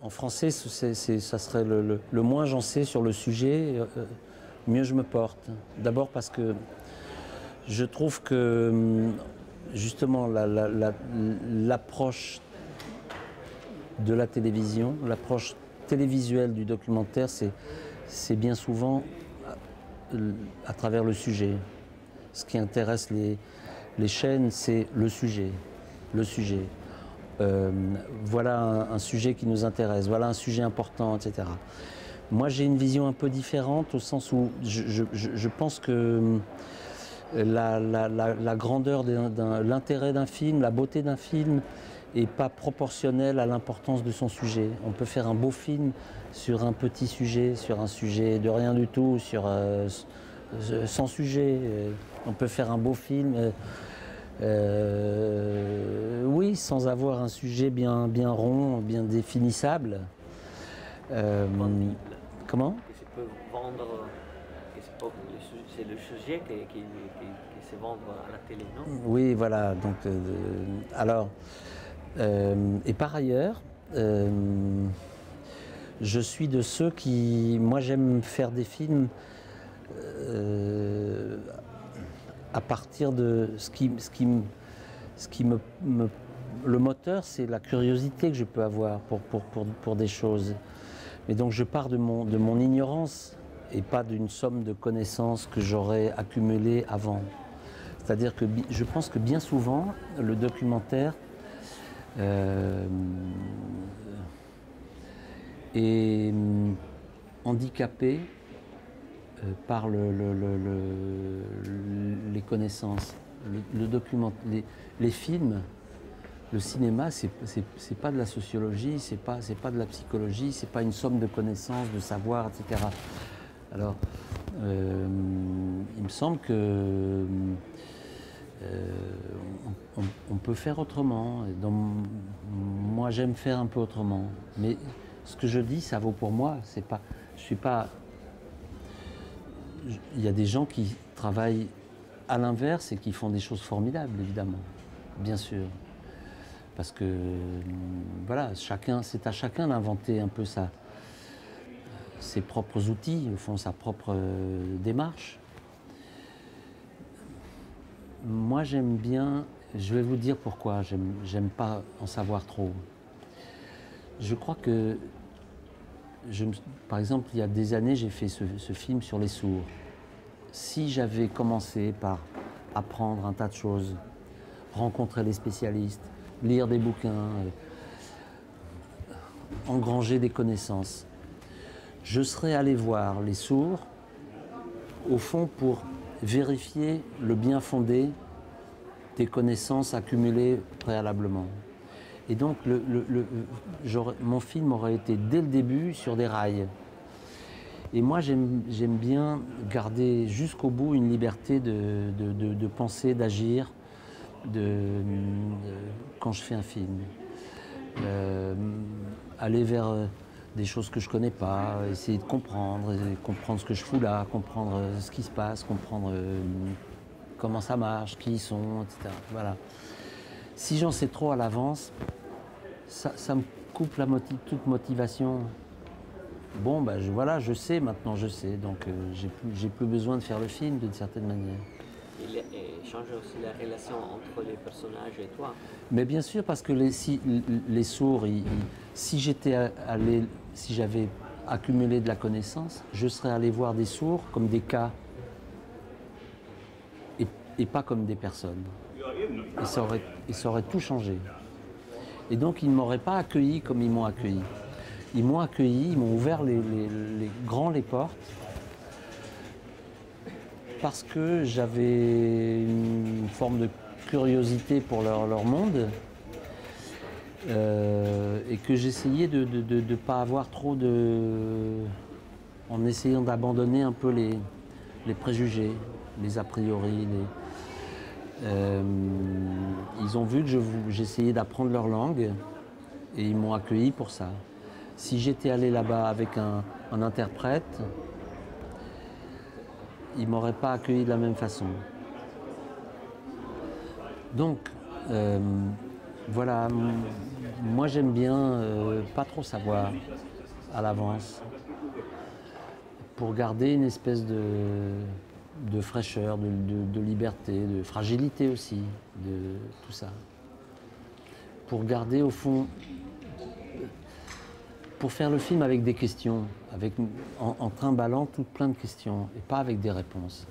En français, ça serait le moins j'en sais sur le sujet, mieux je me porte. D'abord parce que je trouve que justement l'approche de la télévision, l'approche télévisuelle du documentaire, c'est bien souvent à travers le sujet. Ce qui intéresse les chaînes, c'est le sujet. Le sujet. Voilà un sujet qui nous intéresse, voilà un sujet important, etc. Moi, j'ai une vision un peu différente au sens où je pense que la grandeur, l'intérêt d'un film, la beauté d'un film n'est pas proportionnelle à l'importance de son sujet. On peut faire un beau film sur un petit sujet, sur un sujet de rien du tout, sans sujet. On peut faire un beau film. Oui, sans avoir un sujet bien rond, bien définissable. Comment? Que ça peut vendre, c'est le sujet qui se vend à la télé, non? Oui, voilà. Donc, alors, et par ailleurs, je suis de ceux qui, moi, j'aime faire des films à partir de ce qui le moteur, c'est la curiosité que je peux avoir pour des choses. Mais donc je pars de mon ignorance et pas d'une somme de connaissances que j'aurais accumulées avant. C'est-à-dire que je pense que bien souvent, le documentaire est handicapé par les connaissances. Les films, le cinéma, c'est pas de la sociologie, c'est pas de la psychologie, c'est pas une somme de connaissances, de savoir, etc. Alors, il me semble que on peut faire autrement. Donc, moi, j'aime faire un peu autrement. Mais ce que je dis, ça vaut pour moi. C'est pas, je suis pas. Il y a des gens qui travaillent à l'inverse et qui font des choses formidables, évidemment, bien sûr. Parce que, voilà, c'est à chacun d'inventer un peu ses propres outils, au fond, sa propre démarche. Moi, j'aime bien, je vais vous dire pourquoi, j'aime pas en savoir trop. Je crois que, par exemple, il y a des années, j'ai fait ce film sur les sourds. Si j'avais commencé par apprendre un tas de choses, rencontrer les spécialistes, lire des bouquins, engranger des connaissances, je serais allé voir les sourds, au fond, pour vérifier le bien fondé des connaissances accumulées préalablement. Et donc, mon film aurait été dès le début sur des rails. Et moi, j'aime bien garder jusqu'au bout une liberté de penser, d'agir quand je fais un film. Aller vers des choses que je ne connais pas, essayer de comprendre ce que je fous là, comprendre ce qui se passe, comprendre comment ça marche, qui ils sont, etc. Voilà. Si j'en sais trop à l'avance, ça me coupe toute motivation. Bon, ben voilà, je sais, maintenant je sais, donc j'ai plus besoin de faire le film d'une certaine manière. Et change aussi la relation entre les personnages et toi. Mais bien sûr, parce que les sourds, si j'avais accumulé de la connaissance, je serais allé voir des sourds comme des cas et pas comme des personnes. Et ça aurait tout changé. Et donc ils ne m'auraient pas accueilli comme ils m'ont accueilli. Ils m'ont accueilli, ils m'ont ouvert les portes parce que j'avais une forme de curiosité pour leur monde et que j'essayais de ne pas avoir trop en essayant d'abandonner un peu les préjugés, les a priori. Ils ont vu que j'essayais d'apprendre leur langue et ils m'ont accueilli pour ça. Si j'étais allé là-bas avec un interprète, ils ne m'auraient pas accueilli de la même façon. Donc, Voilà, moi j'aime bien pas trop savoir à l'avance pour garder une espèce de fraîcheur, de liberté, de fragilité aussi, de tout ça. Pour garder au fond, pour faire le film avec des questions, en trimballant tout plein de questions et pas avec des réponses.